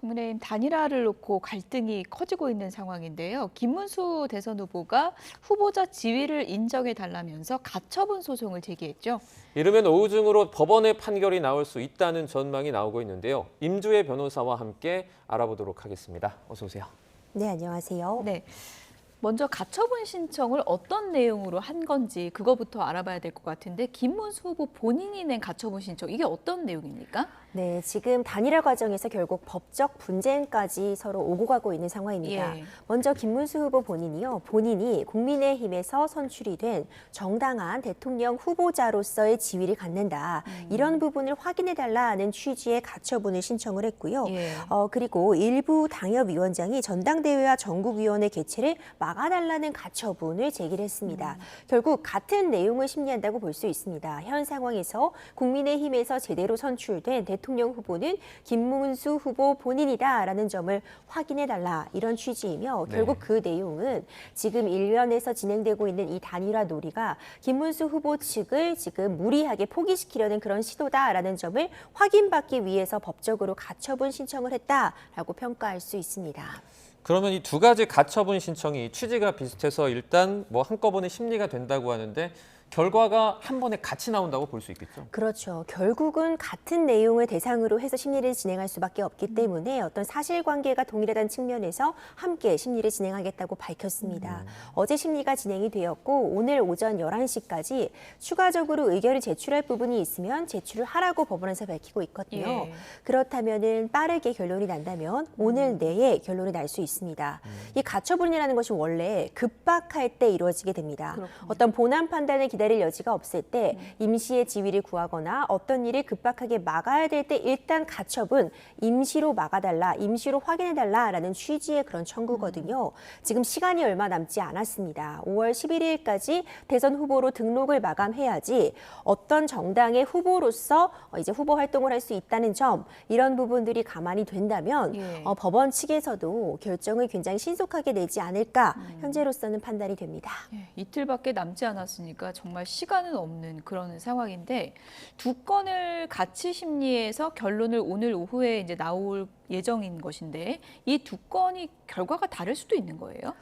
국민의힘 단일화를 놓고 갈등이 커지고 있는 상황인데요. 김문수 대선 후보가 후보자 지위를 인정해달라면서 가처분 소송을 제기했죠. 이르면 오후 중으로 법원의 판결이 나올 수 있다는 전망이 나오고 있는데요. 임주혜 변호사와 함께 알아보도록 하겠습니다. 어서 오세요. 네, 안녕하세요. 네. 먼저 가처분 신청을 어떤 내용으로 한 건지 그거부터 알아봐야 될 것 같은데 김문수 후보 본인이 낸 가처분 신청 이게 어떤 내용입니까? 네, 지금 단일화 과정에서 결국 법적 분쟁까지 서로 오고 가고 있는 상황입니다. 예. 먼저 김문수 후보 본인이 국민의힘에서 선출이 된 정당한 대통령 후보자로서의 지위를 갖는다. 이런 부분을 확인해달라는 취지의 가처분을 신청을 했고요. 예. 그리고 일부 당협위원장이 전당대회와 전국위원회 개최를 막아달라는 가처분을 제기를 했습니다. 결국 같은 내용을 심리한다고 볼 수 있습니다. 현 상황에서 국민의힘에서 제대로 선출된 대통령 후보는 김문수 후보 본인이다라는 점을 확인해달라 이런 취지이며 결국 그 내용은 지금 일련에서 진행되고 있는 이 단일화 놀이가 김문수 후보 측을 지금 무리하게 포기시키려는 그런 시도다라는 점을 확인받기 위해서 법적으로 가처분 신청을 했다라고 평가할 수 있습니다. 그러면 이 두 가지 가처분 신청이 취지가 비슷해서 일단 한꺼번에 심리가 된다고 하는데 결과가 한 번에 같이 나온다고 볼 수 있겠죠? 그렇죠. 결국은 같은 내용을 대상으로 해서 심리를 진행할 수밖에 없기 때문에 어떤 사실관계가 동일하다는 측면에서 함께 심리를 진행하겠다고 밝혔습니다. 어제 심리가 진행이 되었고 오늘 오전 11시까지 추가적으로 의견을 제출할 부분이 있으면 제출을 하라고 법원에서 밝히고 있거든요. 예. 그렇다면은 빠르게 결론이 난다면 오늘 내에 결론이 날 수 있습니다. 이 가처분이라는 것이 원래 급박할 때 이루어지게 됩니다. 그렇군요. 어떤 본안 판단을 기다릴 여지가 없을 때 임시의 지위를 구하거나 어떤 일을 급박하게 막아야 될 때 일단 가처분, 임시로 막아달라, 임시로 확인해달라라는 취지의 그런 청구거든요. 지금 시간이 얼마 남지 않았습니다. 5월 11일까지 대선 후보로 등록을 마감해야지 어떤 정당의 후보로서 이제 후보 활동을 할 수 있다는 점 이런 부분들이 가만히 된다면 예. 법원 측에서도 결정을 굉장히 신속하게 내지 않을까 현재로서는 판단이 됩니다. 예, 이틀밖에 남지 않았으니까 정말 시간은 없는 그런 상황인데 두 건을 같이 심리해서 결론을 오늘 오후에 이제 나올 예정인 것인데 이 두 건이 결과가 다를 수도 있는 거예요?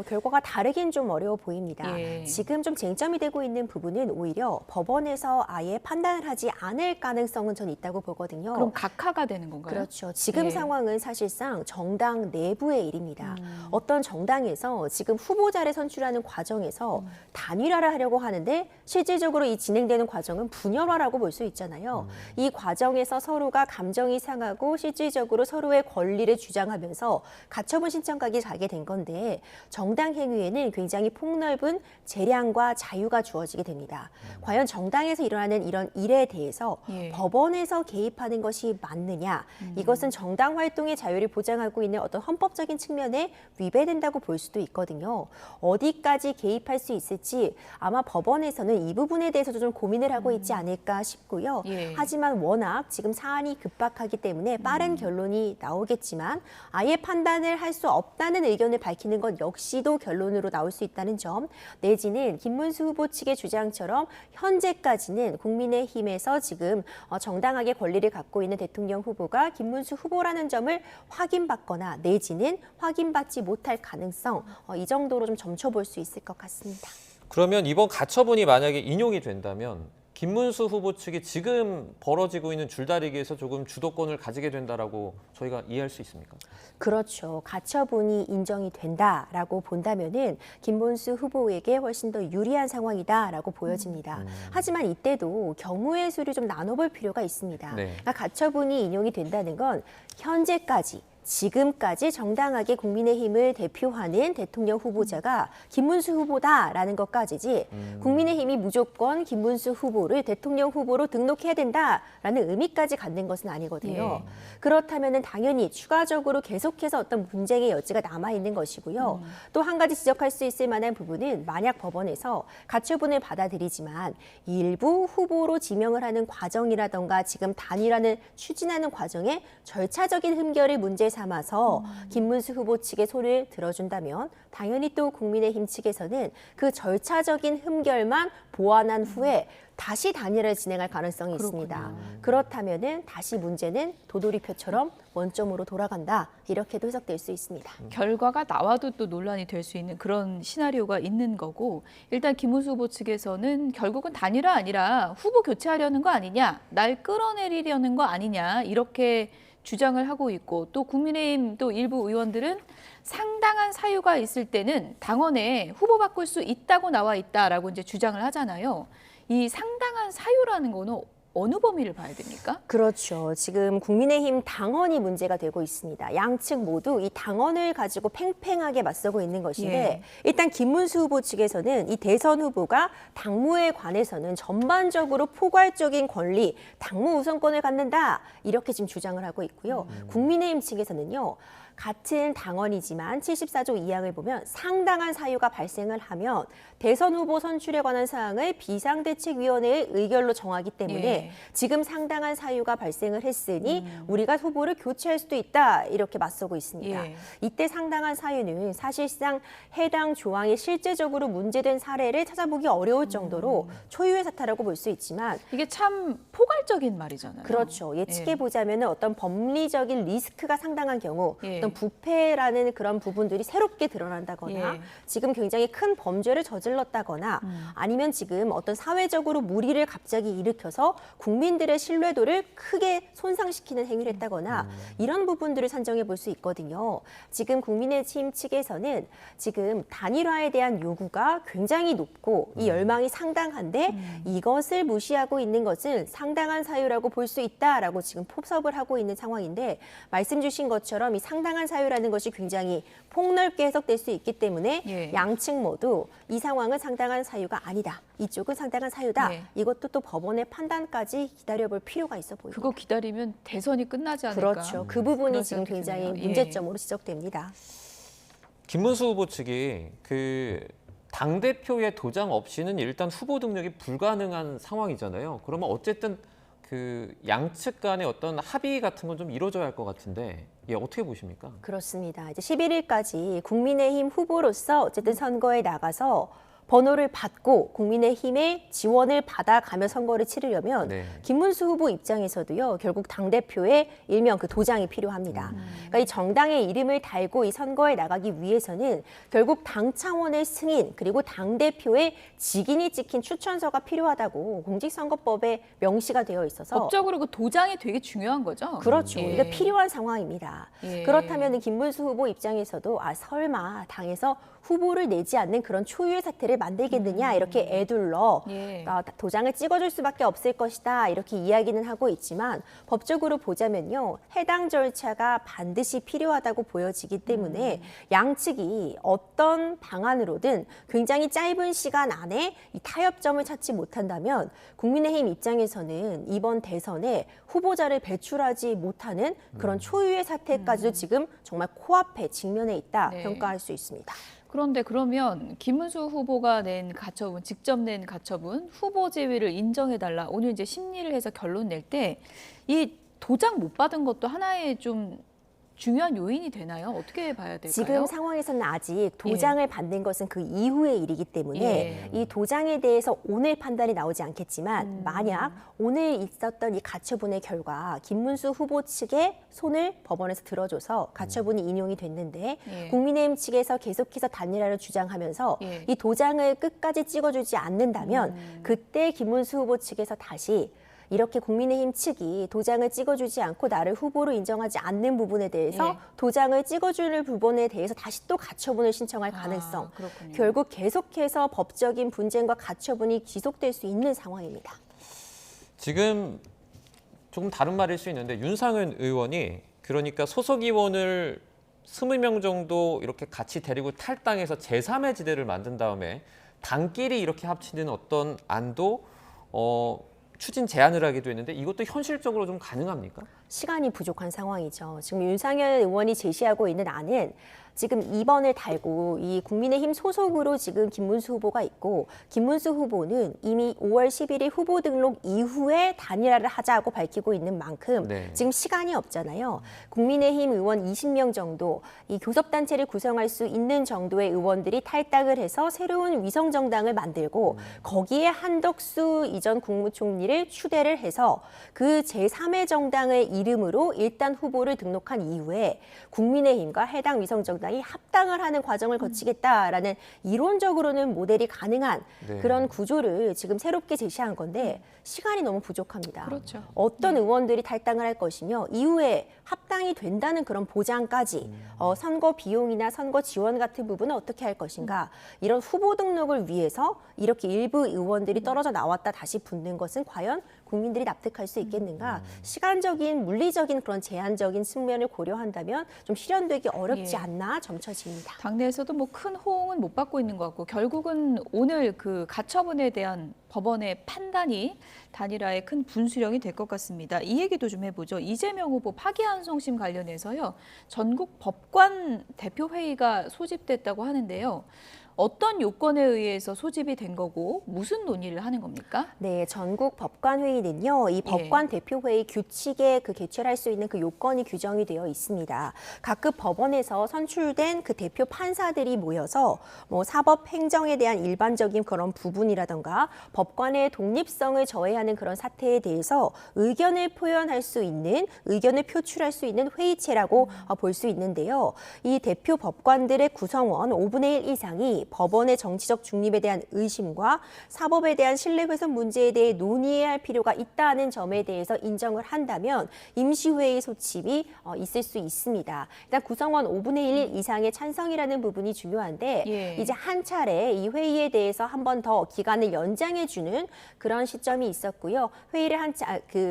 결과가 다르긴 좀 어려워 보입니다. 예. 지금 좀 쟁점이 되고 있는 부분은 오히려 법원에서 아예 판단을 하지 않을 가능성은 전 있다고 보거든요. 그럼 각하가 되는 건가요? 그렇죠. 지금 예. 상황은 사실상 정당 내부의 일입니다. 어떤 정당에서 지금 후보자를 선출하는 과정에서 단일화를 하려고 하는데 실질적으로 이 진행되는 과정은 분열화라고 볼 수 있잖아요. 이 과정에서 서로가 감정이 상하고 실질적으로 서로의 권리를 주장하면서 가처분 신청까지 가게 된 건데 정당 행위에는 굉장히 폭넓은 재량과 자유가 주어지게 됩니다. 과연 정당에서 일어나는 이런 일에 대해서 예. 법원에서 개입하는 것이 맞느냐? 이것은 정당 활동의 자유를 보장하고 있는 어떤 헌법적인 측면에 위배된다고 볼 수도 있거든요. 어디까지 개입할 수 있을지 아마 법원에서는 이 부분에 대해서도 좀 고민을 하고 있지 않을까 싶고요. 예. 하지만 워낙 지금 사안이 급박하기 때문에 빠른 결론이 나오겠지만 아예 판단을 할 수 없다는 의견을 밝히는 것 역시도 결론으로 나올 수 있다는 점 내지는 김문수 후보 측의 주장처럼 현재까지는 국민의힘에서 지금 정당하게 권리를 갖고 있는 대통령 후보가 김문수 후보라는 점을 확인받거나 내지는 확인받지 못할 가능성 이 정도로 좀 점쳐볼 수 있을 것 같습니다. 그러면 이번 가처분이 만약에 인용이 된다면 김문수 후보 측이 지금 벌어지고 있는 줄다리기에서 조금 주도권을 가지게 된다라고 저희가 이해할 수 있습니까? 그렇죠. 가처분이 인정이 된다라고 본다면은 김문수 후보에게 훨씬 더 유리한 상황이다라고 보여집니다. 하지만 이때도 경우의 수를 좀 나눠볼 필요가 있습니다. 네. 그러니까 가처분이 인용이 된다는 건 현재까지 지금까지 정당하게 국민의힘을 대표하는 대통령 후보자가 김문수 후보다라는 것까지지 국민의힘이 무조건 김문수 후보를 대통령 후보로 등록해야 된다라는 의미까지 갖는 것은 아니거든요. 예. 그렇다면 당연히 추가적으로 계속해서 어떤 분쟁의 여지가 남아있는 것이고요. 또 한 가지 지적할 수 있을 만한 부분은 만약 법원에서 가처분을 받아들이지만 일부 후보로 지명을 하는 과정이라던가 지금 단일화를 추진하는 과정에 절차적인 흠결을 문제 삼아서 김문수 후보 측의 손을 들어준다면 당연히 또 국민의힘 측에서는 그 절차적인 흠결만 보완한 후에 다시 단일화를 진행할 가능성이 있습니다. 그렇다면은 다시 문제는 도돌이표처럼 원점으로 돌아간다. 이렇게도 해석될 수 있습니다. 결과가 나와도 또 논란이 될 수 있는 그런 시나리오가 있는 거고, 일단 김문수 후보 측에서는 결국은 단일화 아니라 후보 교체하려는 거 아니냐, 날 끌어내리려는 거 아니냐, 이렇게 주장을 하고 있고, 또 국민의힘 또 일부 의원들은 상당한 사유가 있을 때는 당원에 후보 바꿀 수 있다고 나와 있다라고 이제 주장을 하잖아요. 이 상당한 사유라는 거는 어느 범위를 봐야 됩니까? 그렇죠. 지금 국민의힘 당원이 문제가 되고 있습니다. 양측 모두 이 당원을 가지고 팽팽하게 맞서고 있는 것인데 예. 일단 김문수 후보 측에서는 이 대선 후보가 당무에 관해서는 전반적으로 포괄적인 권리, 당무 우선권을 갖는다. 이렇게 지금 주장을 하고 있고요. 국민의힘 측에서는요. 같은 당원이지만 74조 2항을 보면 상당한 사유가 발생을 하면 대선 후보 선출에 관한 사항을 비상대책위원회의 의결로 정하기 때문에 예. 지금 상당한 사유가 발생을 했으니 우리가 후보를 교체할 수도 있다 이렇게 맞서고 있습니다. 예. 이때 상당한 사유는 사실상 해당 조항이 실제적으로 문제된 사례를 찾아보기 어려울 정도로 초유의 사태라고 볼 수 있지만 이게 참 포괄적인 말이잖아요. 그렇죠. 예측해 예. 보자면 어떤 법리적인 리스크가 상당한 경우 예. 어떤 부패라는 그런 부분들이 새롭게 드러난다거나 예. 지금 굉장히 큰 범죄를 저질렀다거나 아니면 지금 어떤 사회적으로 무리를 갑자기 일으켜서 국민들의 신뢰도를 크게 손상시키는 행위를 했다거나 이런 부분들을 산정해 볼 수 있거든요. 지금 국민의힘 측에서는 지금 단일화에 대한 요구가 굉장히 높고 이 열망이 상당한데 이것을 무시하고 있는 것은 상당한 사유라고 볼 수 있다라고 지금 포섭을 하고 있는 상황인데 말씀 주신 것처럼 이 상당한 사유라는 것이 굉장히 폭넓게 해석될 수 있기 때문에 예. 양측 모두 이 상황은 상당한 사유가 아니다. 이쪽은 상당한 사유다. 예. 이것도 또 법원의 판단까지 기다려볼 필요가 있어 보입니다. 그거 기다리면 대선이 끝나지 않을까. 그렇죠. 그 부분이 그런 지금 생각이 굉장히 드네요. 예. 문제점으로 지적됩니다. 김문수 후보 측이 그 당대표의 도장 없이는 일단 후보 등록이 불가능한 상황이잖아요. 그러면 어쨌든 그 양측 간의 어떤 합의 같은 건 좀 이루어져야 할 것 같은데 예, 어떻게 보십니까? 그렇습니다. 이제 11일까지 국민의힘 후보로서 어쨌든 선거에 나가서 번호를 받고 국민의힘의 지원을 받아가며 선거를 치르려면 네. 김문수 후보 입장에서도요 결국 당대표의 일명 그 도장이 필요합니다. 그러니까 이 정당의 이름을 달고 이 선거에 나가기 위해서는 결국 당 차원의 승인 그리고 당대표의 직인이 찍힌 추천서가 필요하다고 공직선거법에 명시가 되어 있어서 법적으로 그 도장이 되게 중요한 거죠. 그렇죠. 예. 이게 필요한 상황입니다. 예. 그렇다면 김문수 후보 입장에서도 설마 당에서 후보를 내지 않는 그런 초유의 사태를 만들겠느냐 이렇게 애둘러 예. 도장을 찍어줄 수밖에 없을 것이다 이렇게 이야기는 하고 있지만 법적으로 보자면요 해당 절차가 반드시 필요하다고 보여지기 때문에 양측이 어떤 방안으로든 굉장히 짧은 시간 안에 이 타협점을 찾지 못한다면 국민의힘 입장에서는 이번 대선에 후보자를 배출하지 못하는 그런 초유의 사태까지도 지금 정말 코앞에 직면해 있다 네. 평가할 수 있습니다. 그런데 그러면 김문수 후보가 낸 가처분, 직접 낸 가처분, 후보 제위를 인정해달라. 오늘 이제 심리를 해서 결론 낼 때 이 도장 못 받은 것도 하나의 좀 중요한 요인이 되나요? 어떻게 봐야 될까요? 지금 상황에서는 아직 도장을 받는 것은 그 이후의 일이기 때문에 예. 이 도장에 대해서 오늘 판단이 나오지 않겠지만 만약 오늘 있었던 이 가처분의 결과 김문수 후보 측의 손을 법원에서 들어줘서 가처분이 인용이 됐는데 예. 국민의힘 측에서 계속해서 단일화를 주장하면서 예. 이 도장을 끝까지 찍어주지 않는다면 그때 김문수 후보 측에서 다시 이렇게 국민의힘 측이 도장을 찍어주지 않고 나를 후보로 인정하지 않는 부분에 대해서 예. 도장을 찍어주는 부분에 대해서 다시 또 가처분을 신청할 가능성. 그렇군요. 결국 계속해서 법적인 분쟁과 가처분이 지속될 수 있는 상황입니다. 지금 조금 다른 말일 수 있는데 윤상현 의원이 그러니까 소속 의원을 20명 정도 이렇게 같이 데리고 탈당해서 제3의 지대를 만든 다음에 당끼리 이렇게 합치는 어떤 안도 추진 제안을 하기도 했는데 이것도 현실적으로 좀 가능합니까? 시간이 부족한 상황이죠. 지금 윤상현 의원이 제시하고 있는 안은 지금 2번을 달고 이 국민의힘 소속으로 지금 김문수 후보가 있고 김문수 후보는 이미 5월 11일 후보 등록 이후에 단일화를 하자고 밝히고 있는 만큼 네. 지금 시간이 없잖아요. 국민의힘 의원 20명 정도 이 교섭단체를 구성할 수 있는 정도의 의원들이 탈당을 해서 새로운 위성정당을 만들고 거기에 한덕수 이전 국무총리를 추대를 해서 그 제3의 정당의 이름으로 일단 후보를 등록한 이후에 국민의힘과 해당 위성정당이 합당을 하는 과정을 거치겠다라는 이론적으로는 모델이 가능한 네. 그런 구조를 지금 새롭게 제시한 건데 시간이 너무 부족합니다. 그렇죠. 어떤 의원들이 탈당을 할 것이며 이후에 합당이 된다는 그런 보장까지 선거 비용이나 선거 지원 같은 부분은 어떻게 할 것인가 이런 후보 등록을 위해서 이렇게 일부 의원들이 떨어져 나왔다 다시 붙는 것은 과연 국민들이 납득할 수 있겠는가 시간적인 물리적인 그런 제한적인 측면을 고려한다면 좀 실현되기 어렵지 예. 않나 점쳐집니다. 당내에서도 뭐 큰 호응은 못 받고 있는 것 같고 결국은 오늘 그 가처분에 대한 법원의 판단이 단일화에 큰 분수령이 될 것 같습니다. 이 얘기도 좀 해보죠. 이재명 후보 파기환송심 관련해서요. 전국 법관 대표회의가 소집됐다고 하는데요. 어떤 요건에 의해서 소집이 된 거고 무슨 논의를 하는 겁니까? 네, 전국 법관회의는요, 이 법관 대표회의 규칙에 그 개최를 할 수 있는 그 요건이 규정이 되어 있습니다. 각급 법원에서 선출된 그 대표 판사들이 모여서 뭐 사법 행정에 대한 일반적인 그런 부분이라던가 법관의 독립성을 저해하는 그런 사태에 대해서 의견을 표현할 수 있는, 의견을 표출할 수 있는 회의체라고 볼 수 있는데요. 이 대표 법관들의 구성원 5분의 1 이상이 법원의 정치적 중립에 대한 의심과 사법에 대한 신뢰훼손 문제에 대해 논의해야 할 필요가 있다는 점에 대해서 인정을 한다면 임시회의 소집이 있을 수 있습니다. 일단 구성원 5분의 1 이상의 찬성이라는 부분이 중요한데 예. 이제 한 차례 이 회의에 대해서 한 번 더 기간을 연장해주는 그런 시점이 있었고요. 회의를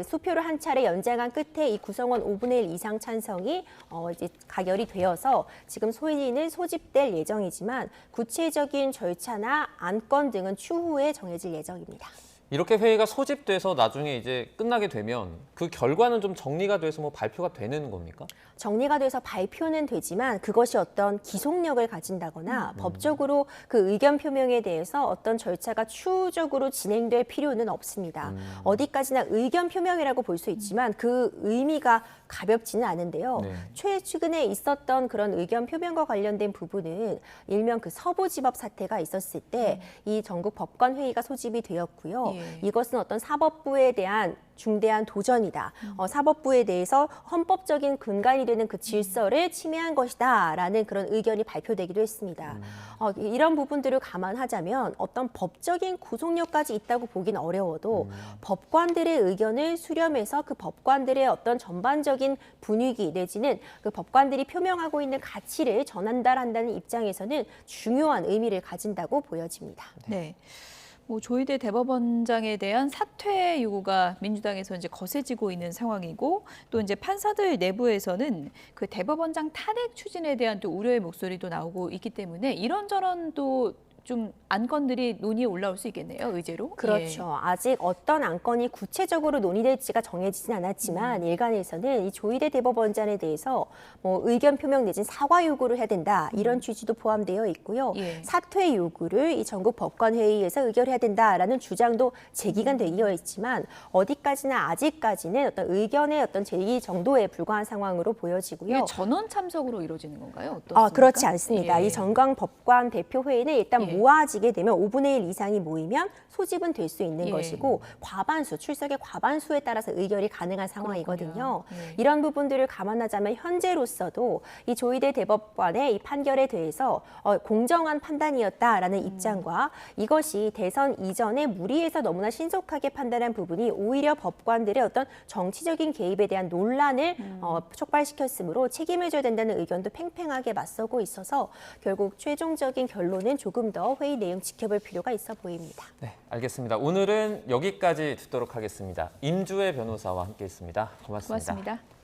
수표를 한 차례 연장한 끝에 이 구성원 5분의 1 이상 찬성이 이제 가결이 되어서 지금 소위는 소집될 예정이지만 구체적인 절차나 안건 등은 추후에 정해질 예정입니다. 이렇게 회의가 소집돼서 나중에 이제 끝나게 되면 그 결과는 좀 정리가 돼서 뭐 발표가 되는 겁니까? 정리가 돼서 발표는 되지만 그것이 어떤 기속력을 가진다거나 법적으로 그 의견 표명에 대해서 어떤 절차가 추후적으로 진행될 필요는 없습니다. 어디까지나 의견 표명이라고 볼 수 있지만 그 의미가 가볍지는 않은데요. 네. 최근에 있었던 그런 의견 표명과 관련된 부분은 일명 그 서부지법 사태가 있었을 때 이 전국 법관회의가 소집이 되었고요. 예. 이것은 어떤 사법부에 대한 중대한 도전이다. 사법부에 대해서 헌법적인 근간이 되는 그 질서를 침해한 것이다라는 그런 의견이 발표되기도 했습니다. 이런 부분들을 감안하자면 어떤 법적인 구속력까지 있다고 보긴 어려워도 법관들의 의견을 수렴해서 그 법관들의 어떤 전반적인 분위기 내지는 그 법관들이 표명하고 있는 가치를 전달한다는 입장에서는 중요한 의미를 가진다고 보여집니다. 네. 뭐 조희대 대법원장에 대한 사퇴 요구가 민주당에서 이제 거세지고 있는 상황이고 또 이제 판사들 내부에서는 그 대법원장 탄핵 추진에 대한 또 우려의 목소리도 나오고 있기 때문에 이런저런 또 좀 안건들이 논의에 올라올 수 있겠네요, 의제로. 그렇죠. 아직 어떤 안건이 구체적으로 논의될지가 정해지진 않았지만 일간에서는 이 조희대 대법원장에 대해서 뭐 의견 표명 내진 사과 요구를 해야 된다 이런 취지도 포함되어 있고요. 예. 사퇴 요구를 이 전국 법관회의에서 의결해야 된다라는 주장도 제기가 되어 있지만 어디까지나 아직까지는 어떤 의견의 어떤 제기 정도에 불과한 상황으로 보여지고요. 이게 전원 참석으로 이루어지는 건가요? 어떻습니까? 그렇지 않습니다. 예. 이 전광 법관 대표회의는 일단 예. 모아지게 되면 5분의 1 이상이 모이면 소집은 될 수 있는 예. 것이고 과반수, 출석의 과반수에 따라서 의결이 가능한 상황이거든요. 그렇군요. 예. 이런 부분들을 감안하자면 현재로서도 이 조희대 대법관의 이 판결에 대해서 공정한 판단이었다라는 입장과 이것이 대선 이전에 무리해서 너무나 신속하게 판단한 부분이 오히려 법관들의 어떤 정치적인 개입에 대한 논란을 촉발시켰으므로 책임을 져야 된다는 의견도 팽팽하게 맞서고 있어서 결국 최종적인 결론은 조금 더 회의 내용 지켜볼 필요가 있어 보입니다. 네, 알겠습니다. 오늘은 여기까지 듣도록 하겠습니다. 임주혜 변호사와 함께했습니다. 고맙습니다. 고맙습니다.